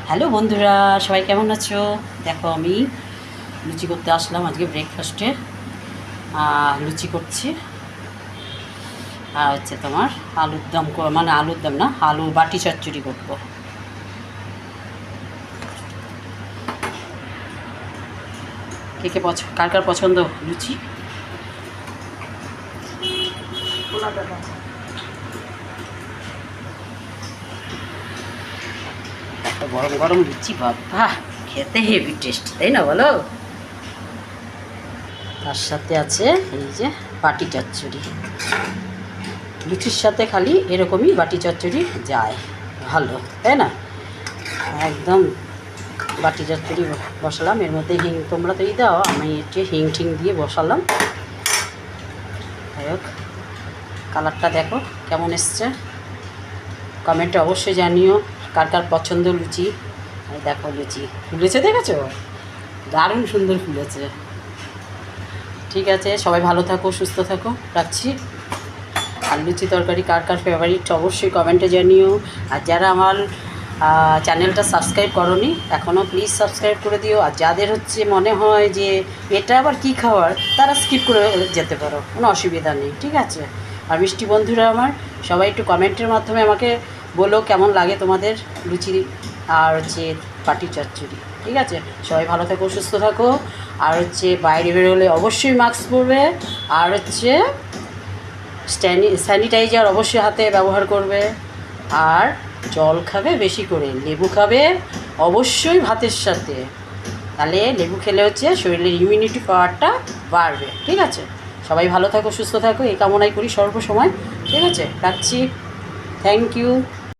Hello বন্ধুরা, সবাই কেমন আছো? দেখো আমি লুচি করতে আসলাম আজকে ব্রেকফাস্টে। লুচি করছি আর হচ্ছে তোমার আলুর দম, মানে আলুর দম না, আলু বাটি চচ্চড়ি করবো। কে কে কার কার পছন্দ লুচি? এত গরম গরম লুচি, বাবা খেতে হেভি টেস্ট, তাই না বলো? তার সাথে আছে এই যে বাটি চচ্চড়ি। লুচির সাথে খালি এরকমই বাটি চচ্চড়ি যায় ভালো, তাই না? একদম বাটি চচ্চড়ি বসালাম, এর মধ্যে হিং তোমরা তো দাও, আমি একটু হিং ঠিং দিয়ে বসালাম। যাই হোক, কালারটা দেখো কেমন এসছে, কমেন্টে অবশ্যই জানিও কার কার পছন্দ লুচি। দেখো লুচি ফুলেছে, দেখেছো? দারুণ সুন্দর ফুলেছে। ঠিক আছে, সবাই ভালো থাকো, সুস্থ থাকো, রাখছি। আর লুচি তরকারি কার কার ফেভারিট অবশ্যই কমেন্টে জানিও। আর যারা আমার চ্যানেলটা সাবস্ক্রাইব করোনি এখনও, প্লিজ সাবস্ক্রাইব করে দিও। আর যাদের হচ্ছে মনে হয় যে এটা আবার কী খাওয়ার, তারা স্কিপ করে যেতে পারো, কোনো অসুবিধা নেই, ঠিক আছে? আর মিষ্টি বন্ধুরা আমার, সবাই একটু কমেন্টের মাধ্যমে আমাকে বলো কেমন লাগে তোমাদের লুচি আর হচ্ছে বাটি চচ্চড়ি, ঠিক আছে? সবাই ভালো থাকো, সুস্থ থাকো। আর হচ্ছে বাইরে বেরোলে অবশ্যই মাস্ক পরবে, আর হচ্ছে স্যানিটাইজার অবশ্যই হাতে ব্যবহার করবে। আর জল খাবে বেশি করে, লেবু খাবে অবশ্যই ভাতের সাথে, তাহলে লেবু খেলে হচ্ছে শরীরের ইমিউনিটি পাওয়ারটা বাড়বে, ঠিক আছে? সবাই ভালো থাকো, সুস্থ থাকো, এই কামনাই করি সর্বসময়, ঠিক আছে? রাখছি, থ্যাংক ইউ।